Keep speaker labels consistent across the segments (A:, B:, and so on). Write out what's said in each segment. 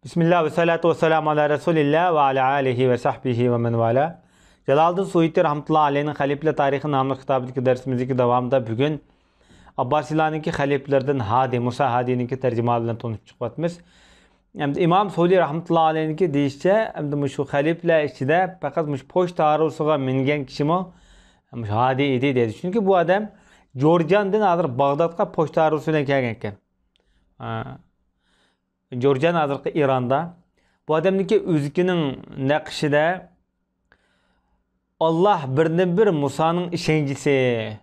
A: Bismillah ve salatu ve selamu ala Resulillah ve ala alihi ve sahbihi ve men vala. Jalaldin Suyuti rahmetullahi aleyhinin Halifler Tarihi namlı kitabındaki dersimizdeki devamında bugün Abbasilarninki haliflerden Hadi, Musa Hadi'ninki tercümalarından tanışıp çıkvatımız. İmam Suli rahmetullahi aleyhninki deyişçe şu halifler içinde fakat poçta arzusuga mingen kişi mi Hadi idi dedi. Çünkü bu adam Jorjan'dan alır Bağdat'a poçta arzusuyla gelgen. Jorjan hazırkı İran'da. Bu adamdaki özgünün nakşide Allah birden bir Musa'nın işencisi.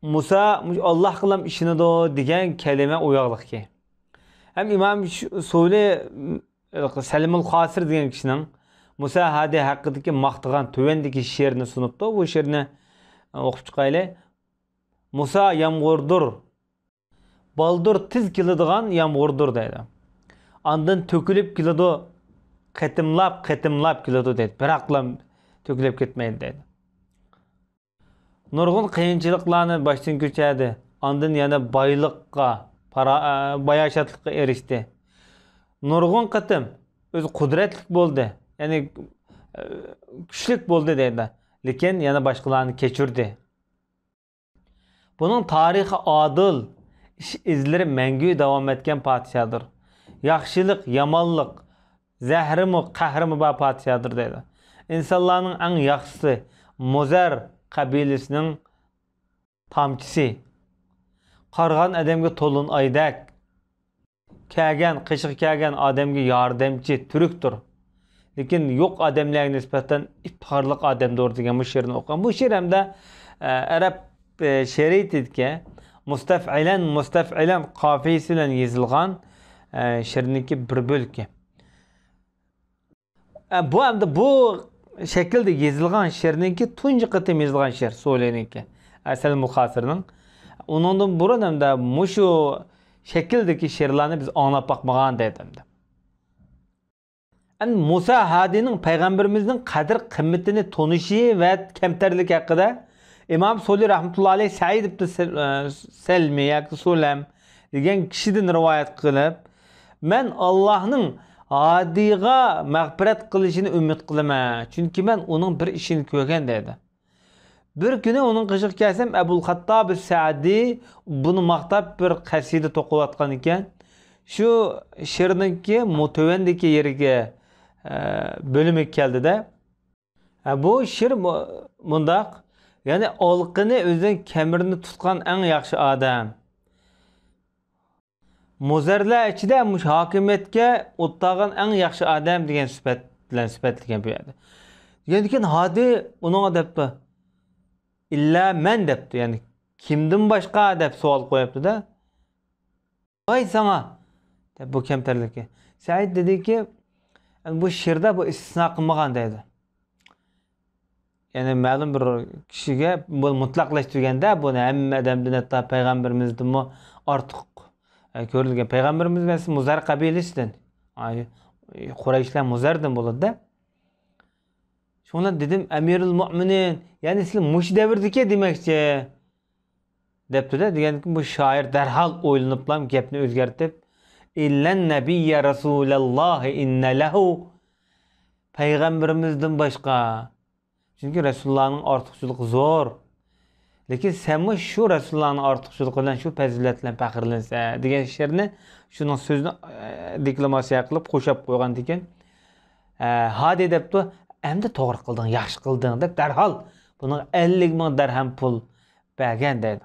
A: Musa Allah kılam işini de diyen kelime uyarlık ki. Hem İmam Suli Selimul Khasir diyen kişinin Musa Hadi hakkındaki maqtıgan tövendeki şiirini sunup da bu şiirini okup çıkaylı. Musa yamgurdur. Baldur tiz kiladigan yamgurdur deydi. Andın tökülüp kiladu qetimlap kiladu deydi. Biraklam tökülüp ketmeydi deydi. Nurgun qiyinchiliklarni baştan kechirdi. Andın yana baylıqqa, bayaşatlıqqa erişdi. Nurgun qetim öz qudretlik bo'ldi. Yani güçlük bo'ldi deydi. Lekin yana başqalarni kechirdi. Bunun tarihi adil izleri mengü devam etken padişahdır. Yaxşılık, yamanlık, zəhrimi, qahrimi ba padişahdır dedi. İnsanların en yaxşısı Muzer kabilesinin tamçısı. Qarğan adamga tolun aydak. Kəgən, qışıq kəgən adamga yardımcı, türüktür. Lekin yok adamlarga nisbeten iftarlık adamdır degan bu şiirini okuyan. Bu şiir hem de Arap şeriydi ki mustaf'ilen kafiyesiyle yazılgan şiirindeki bir bölge. Bu hem de bu şekilde yazılgan şiirindeki tuncu kıtım yazılgan şiir söyleninki. Selimul Khasir'nin. Ondan burun hem de muşu şekildeki şiirlerini biz anlap bakmağın dedim de. Yani Musa Hadi'nin peygamberimizin kadir kıymetini tonuşu ve kemterlik hakkında İmam Suli rahmetullahi aleyh Said ibn Selmi yakı Sulem degan kişiden rivayet kılıp men Allah'ın Hadi'ga mağfiret kılışını ümit kılıma. Çünkü ben onun bir işini köken dedi. Bir günü onun kışık kelsem Ebul Hattab Sa'di bunu maqtab bir kaside tokulatkan iken şu şiirindeki mutevendeki yerige bölümü geldi de bu şiir mundak yani olqini özün kemirini tutkan en yaxşı adam. Muzerler içinde hakimiyetke ottağın en yaxşı adam degan süpetligen bir yerde. Yani Hadi onun adaptı. İlla men depti. Yani kimden başka adap sual koyaptı da. Vay sana. Bu kemterlikki. Said dedi ki yani bu şiirde bu istisna kılmagan dedi. Yani ma'lum bir kişiye bu mutlaklaştırganda bunu hem adamdan hatta peygamberimizden mi artık görülgen peygamberimiz mesela Muzar kabilesinden. Kureyşler Muzar'dan buladı da. Şuna dedim Emirül Müminin yani siz muş devirdiki demekçi. Depti de diyen bu şair derhal oylanıplam gepni özgertip İllen nebiyye Resulallah inne lehu peygamberimizden başka. Çünkü Resulullah'ın artıkçılığı zor. Lekin sen şu Resulullah'ın artıkçılığıyla şu faziletle fakirlense degan şiirini şunun sözünü deklamasiya qilib qo'shab qo'ygan ekan. Hadi debdi, endi to'g'ri qilding, yaxshi qilding deb darhol buni 50 ming dirham pul bergan dedi.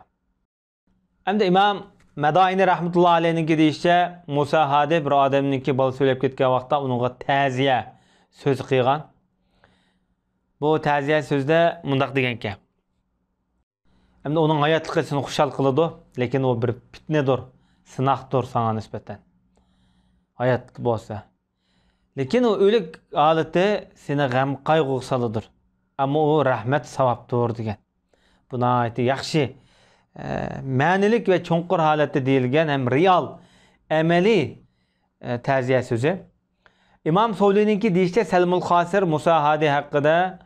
A: Endi İmam Madaini rahmetullahi alayhiniki deyişçe Musa Hadi bir odamniki bal söylep ketgan vaqtda uningga ta'ziya so'z qilgan. Bu ta'ziya sözde mundaq deganki. Hem de onun hayatlıkını xuşal kılıdı. Lekin o bir fitnedir, sınaqdır sana nispeten. Hayat bolsa. Lekin o ölük haleti seni gam qaygı salıdır. Ama o rahmet savapdır degan. Buna ayeti yaxşı ma'nilik ve çonqur halette deyilgen hem real, ameli ta'ziya sözü. İmam Suli'ninki deyişte Selimul Khasir Musa Hadi hakkında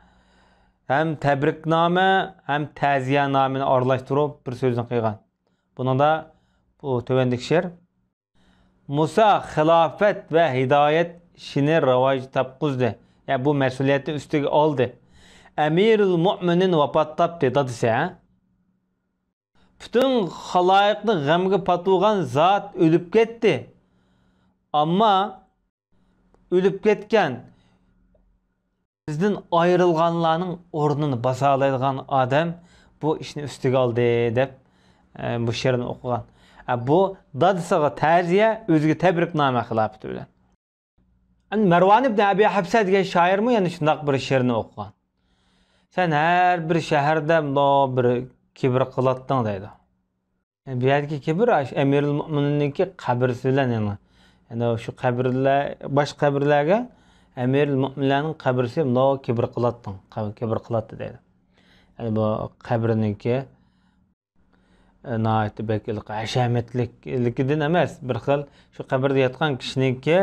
A: hem tebrikname hem ta'ziyanameni aralashtirib bir so'zni qilgan. Bunda bu tövendeki şiir Musa xilafet ve hidayet işini rivaj tapqızdı. Yani bu mesuliyeti üstüge aldı. Emirul Mu'minin vafat tapdı dadisi ha. Bütün halayıkni g'amga patılgan zat ölüp ketdi. Ama ölüp ketken bizden ayrılganlarning o'rnini basalaydigan adam bu ishni ustiga oldi deb bu she'rni o'qigan. Bu dadisiga ta'ziya, o'ziga tabriknoma xilofati bilan. Marwan ibn Abi Hafsa degan shoirmi yana shundoq bir she'rni o'qigan. Sen her bir shaharda bir kibr qilatding deydi. Bu yerdagi kibr Emirul Mu'mininki qabrisi bilan yani şu qabrlar bosh qabrlarga Emirul Mu'minlarning qabrisi no kibr qilatding, kibr qilatdi deydi. Yani bu qabriniki naiti beklik, hashamatlikligidan emas, bir xil shu qabrda yotgan kishiniki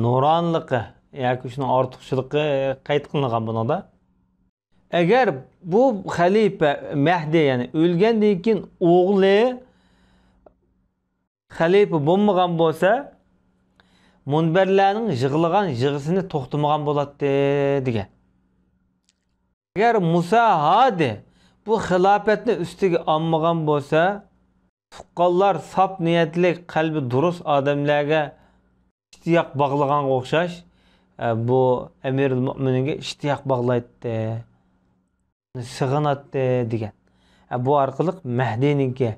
A: nuronligi yoki shuni ortiqchiligi qayd qilingan bunida. Agar bu xalifa Mahdi yani o'lgandan keyin o'g'li xalifa bo'lmagan bo'lsa, munbarlarning yig'ilgan yig'isini to'xtamagan bo'ladi degan. Agar Musa hadi bu xilofetni ustiga olmagan bo'lsa, tuqqanlar saf niyatli, qalbi durust odamlarga ishtiyoq bog'laganga o'xshash, bu Emirul Mu'mininga ishtiyoq bog'laydi, sig'inadi degan. Bu orqali Mahdininki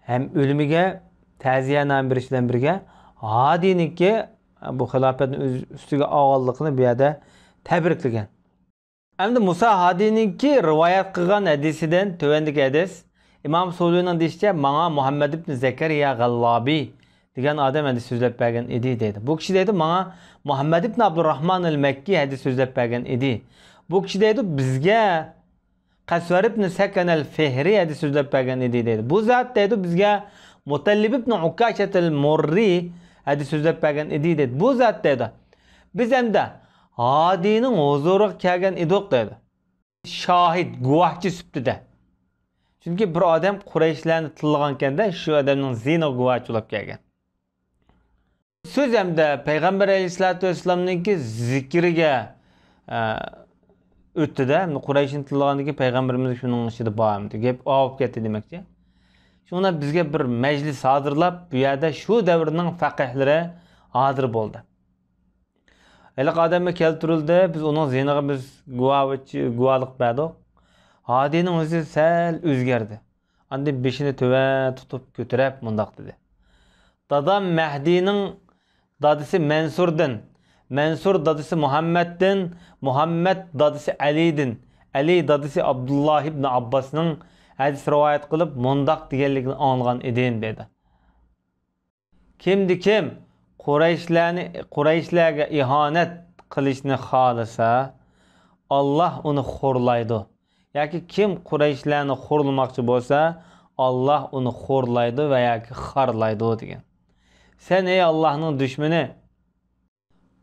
A: ham o'limiga ta'ziyanam berish bilan birga Hadiniki bu xilofetni ustiga olganligini bu yerda tabriklagan. Endi Musa Hadininki rivoyat qilgan hadisidan tövendiki hadis İmam Suyunining deyishicha menga Muhammad ibn Zakariya G'allabi degan odam hadis so'zlab bergan edi dedi. Bu kishi dedi menga Muhammad ibn Abdurrahman al-Makki hadis so'zlab bergan edi. Bu kishi dedi bizga Qasvar ibn Sakan al-Fihri hadis so'zlab bergan edi dedi. Bu zot dedi bizga Mutallib ibn Ukashat al-Murri hadis so'zlab bergan edi dedi. Bu zot dedi biz hamda Hadining huzuriga kelgan edik dedi. Şahid, guvohchi sifatida. Chunki bir odam Qurayshlarni tillagan ekanda, shu odamning zino guvohchi bo'lib kelgan. So'z hamda Payg'ambar alayhisolatu vasallamning zikriga o'tdi-da, Qurayshni tillagandan payg'ambarimiz shuning ichida bormidi, gap olib ketdi demakchi. Shuna bizga bir majlis hozirlab, bu yerda shu davrning faqihlari hozir bo'ldi. Elaq odamga keltirildi, biz uning ziniga biz guvohlik berdik. Hadining o'zi sal o'zgardi. Endi beshini tova tutib ko'tarib mundoq dedi. Dadam Mahdining dadisi Mansurdan, Mansur dadisi Muhammaddan, Muhammad dadisi Ali'dan, Ali dadisi Abdullah ibn Abbasning hadis rivoyat qilib mundoq deganligini anglagan edim dedi. Kimdi kim Qurayshlarga ihanat qilishni xohlasa, Allah uni xo'rlaydi. Yoki kim Qurayshlarni xo'rlamoqchi bo'lsa, Allah uni xo'rlaydi va yoki xorlaydi degan. Sen ey Allohning dushmani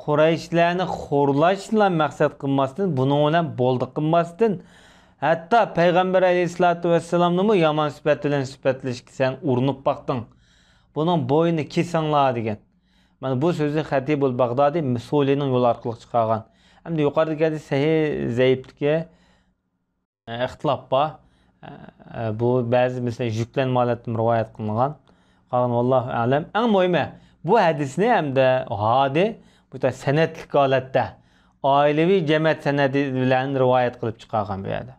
A: Qurayshlarni xo'rlash bilan maqsad qilmasdan, buning bilan bo'ldi qilmasdan, hatto payg'ambar alayhisolatu vasallamni yomon sifat bilan sifatlashga sen urinib baqding. Buning bo'yini kesinglar degan. Mana bu so'zni Xatibul Bag'dodiy Musulining yo'l orqali chiqargan. Hamda yuqoridagi sahih zaiflikka ixtilof bor. Bu ba'zi mesela yuklanmalardan rivoyat qilingan. Qolgan vallohu a'lam. Eng muhimi bu hadisni hamda hadi bu da sanatlik holatda oilaviy jamoat sanadi bilan rivoyat qilib chiqargan bu yerda.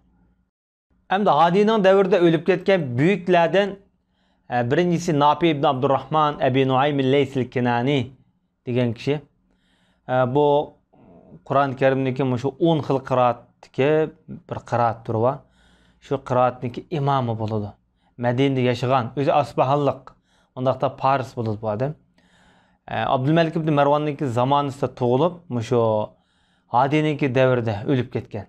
A: Hamda hadining davrida o'lib ketgan buyuklardan birinchisi Nafi ibn Abdurrahman Abi Nuaym al-Lays al-Kinani degan kishi. Bu Qur'on Karimdagi shu 10 xil qiroatdagi bir qiroat turi bor. Shu qiroatniki imomi bo'ladi. Madinada yashagan, o'zi Asbahanlik. Undaqda Paris bo'ladi bu odam. Abdulmalik ibn Marvonning zamonida tug'ilib, shu Hadiniki davrida o'lib ketgan.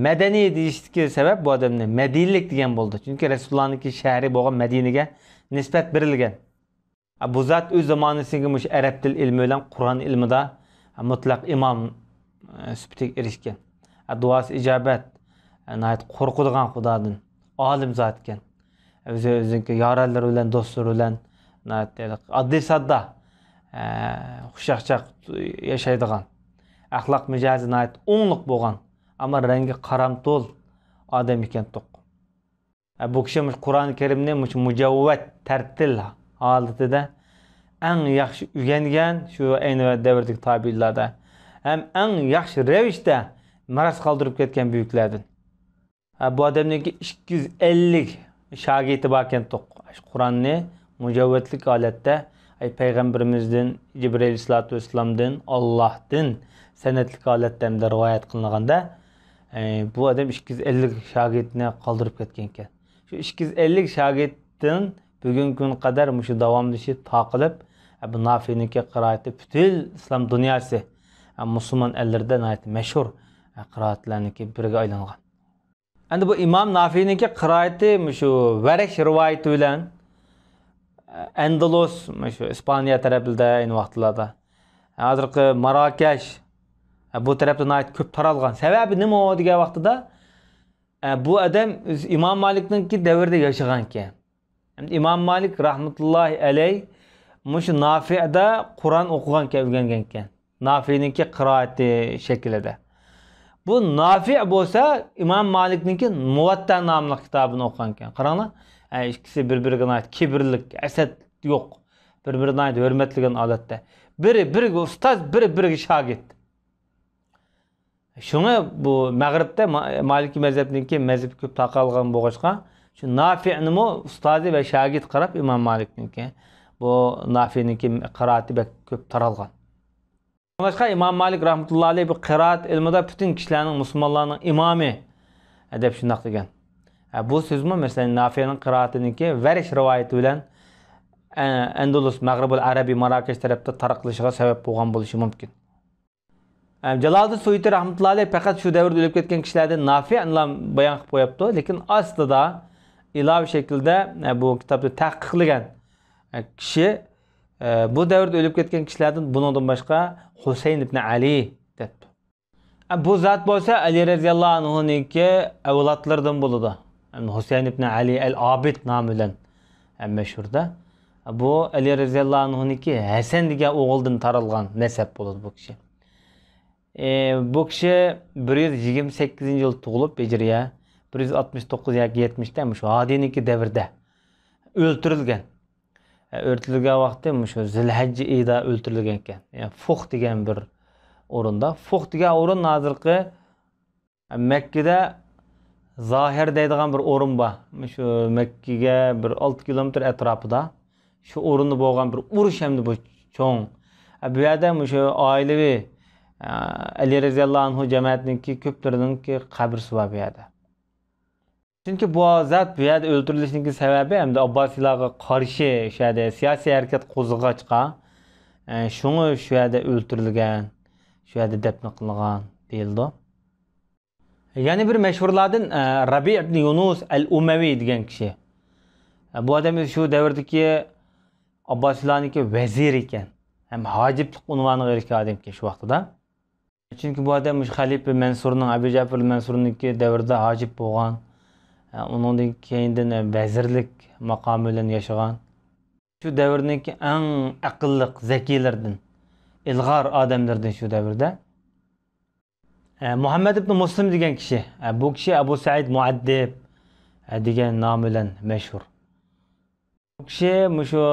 A: Madaniy deyishga sabab bu odamni Madinlik degan bo'ldi. Chunki Rasulullohning shahri bo'lgan Madinaga nisbat berilgan. Bu zot o'z zamonasiga mush arab til ilmi bilan Qur'on ilmida mutlaq imom sifatga erishgan. Duosi ijobat, nayt qo'rqadigan Xudodan olim zot ekan. O'zining yoralari bilan, do'stlari bilan adli sadda xushaqchaq yaşaydigan, axloq mijozi o'nliq bo'lgan, ammo rangi qaramto'l odam ekan to'q. Bu kishi Qur'oni Karimni mujavvat tartil holatida eng yaxshi o'rgangan shu ayni davrdagi tabiinlarda ham eng yaxshi ravishda maras qoldirib ketgan buyuklardan. Bu odamniki 250 shogirdi bor ekan to'q. Qur'onni mujavvatlik holatda payg'ambarimizdan, Jibril alayhisolatu vasallamdan, Allohdan sanatlik holatda hamda rivoyat qilinganda bu odam 250 shogirdni qoldirib ketgan ekan. Shu 250 shogirddan bugungi kun qadar shu davomlashib taqilib, bu Nafiy'niki qiroati butun islom dunyosi musulmon ellarda mashhur qiroatlarniki biriga aylangan. Endi bu İmam Nafiy'niki qiroati shu Varash rivoyati bilan Andalus, shu İspaniya tarafida ayni vaqtlarda hozirgi Marokash bu tarafda ko'p taralgan. Sababi nima degan vaqtida bu odam İmam Malik'ninki davrida yaşagan ekan. İmam Malik rahmetullohi alayh shu Nafi'da Qur'on o'qigan o'rgangan ekan. Nafi'ninki qiroati shaklida. Bu Nafi' bo'lsa İmam Malik'ninki Muvatta nomli kitobini o'qigan ekan. Qaranglar, ikkisi bir-biriga kibrlik, asad yo'q. Bir-biriga hurmatligan holatda. Biri ustoz, biri shogird. Şuna bu Mag'ribda Maliki mazhabniki mazhab ko'p taqalgan bo'lg'achqa, shu Nafi'ni ustozi va shogird qarab İmam Malikniki bu Nafi'niki qiroati ko'p taralgan. Boshqa İmam Malik rahmetullohi alayh bu qiroat ilmida butun kishilarning musulmonlarning imomi deb shundoq degan. Bu so'zmi masalan Nafi'ning qiroatiniki Varish rivoyati bilan Andalus, Mag'ribul Arabiy, Marokash tarafda tarqalishiga sabab bo'lgan bo'lishi mumkin. Jaloliddin Suyuti rahmetullohi alayh faqat shu davrda o'lib ketgan kishilardan Nafi'ni bayon qilib qo'yapti, lekin aslida ilova shaklda bu kitobni tahqiqlagan kishi bu davrda o'lib ketgan kishilardan bundan boshqa Husayn ibn Ali debdi. Bu zot bo'lsa Ali radhiyallohu anhuniki avlodlaridan bo'ladi. Husayn ibn Ali al-Abid nomi bilan mashhurda. Bu Ali radhiyallohu anhuniki Hasan degan o'g'ildan taralgan nasab bo'ladi bu kishi. Bu kishi 128-yil tug'ilib Hijriya 169 yoki 70 da shu Hadiniki davrida o'ltirilgan. O'ltirilgan vaqtda shu Zilhajji oyida o'ltirilgan ekan. Yani Fuh degan bir o'rinda. Fuh degan o'rin hozirgi Makkada Zohir deydigan bir o'rin bor. Shu Makkaga bir 6 kilometr atrofida shu o'rinda bo'lgan bir urush hamda bu cho'ng. Bu yerda shu oilaviy Ali radhiyallohu anhu jamoatniki ko'plarininki qabrisi bor bu yerda. Chunki bu zot bu yerda o'ltirilishining sababi hamda Abbosiylarga qarshi shu yerda siyosiy harakat qo'zg'ag'achqa shuni shu yerda o'ltirilgan, shu yerda dafn qilingan deyildi. Yana bir mashhurlardan Rabi' ibn Yunus al-Umavi degan kishi. Bu odam shu davrdagi Abbosiylarniki vazir ekan. Ham hojiblik unvoniga erishgan odam ekan shu vaqtida. Chunki bu odam Xalifa Mansurning, Abu Ja'far al-Mansurninki davrida hojib bo'lgan. Ondan keyindan vazirlik maqomi bilan yashagan. Shu davrniki eng aqlli, zakiylardan, ilg'or odamlardan shu davrda. Muhammad ibn Muslim degan kishi, bu kishi Abu Said Muaddib degan nom bilan mashhur. Bu kishi shu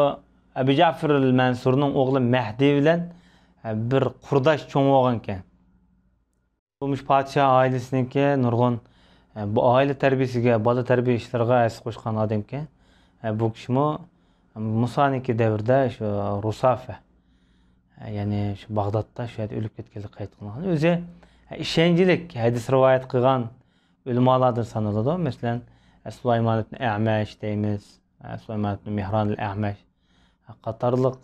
A: Abu Ja'far al-Mansurning o'g'li Mahdi bilan bir qurdosh cho'ng bo'lgan ekan. Bu podshoh oilasiniki nurg'un bu aile tarbiyasiga, bola tarbiya ishlariga asas qo'shgan odam ekan. Bu kishi Musoniki davrida shu Rusafa, ya'ni shu Bag'dodda shu yerda o'lib ketganlik qayd qilingan. O'zi ishonchlik hadis rivoyat qilgan ulamolardan sanaladi. Masalan, Sulaymon ibn A'mash deymiz, Sulaymon ibn Mihron al-A'mash qatorliq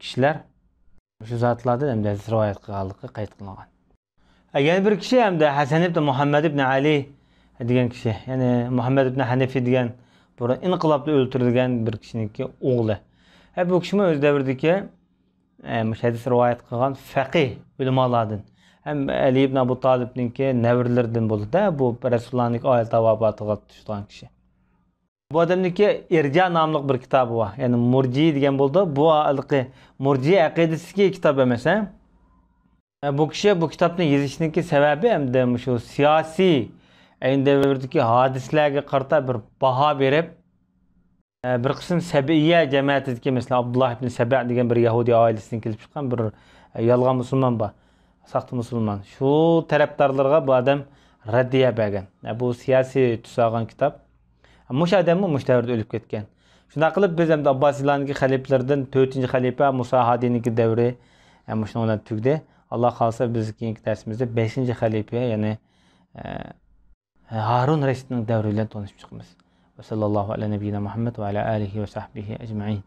A: kishilar shu zotlardan ham hadis rivoyat qilganligi qayd qilingan. Yana bir kishi hamda Hasan ibn Muhammad ibn Ali degan kishi, ya'ni Muhammad ibn Hanafi degan bir inqilobda o'ltirilgan bir kishiniki o'g'li. Bu kishi o'z davridagi hadis rivoyat qilgan faqih ulamolardan, ham Ali ibn Abu Talibninki navrlaridan bo'ldi-da, bu Rasulullohning oyat tavobatida tushgan kishi. Bu adamniki İrca namlıq bir kitabı var. Yani Murci degan bo'ldi. Bu Murci aqidasidagi kitap emas. Bu kishi bu kitobni yozishniki sababi hamda shu siyosiy ayni davrdagi hodisalarga qarata bir baho berib, bir qism Sabiyya jamoatidagi mesela Abdullah ibn Saba degan bir Yahudi oilasidan kelib chiqqan bir yolg'on musulmon bor. Saxta musulmon. Shu tarafdorlarga bu adam raddiya bergan. Bu siyosiy tus olgan kitob. Mush odammi mush davrda o'lib ketgan. Shunday qilib biz ham Abbosiylarning xalifalardan 4-xalifa Musa Hadiyning davri shuni bilan tugdi. Alloh xolsa biz keyingi darsimizda 5-xalifa, ya'ni Harun Rashidning davri bilan tanishib chiqamiz. Va sallallohu ala nabiyina Muhammad va ala alihi va sahbihi ajma'in.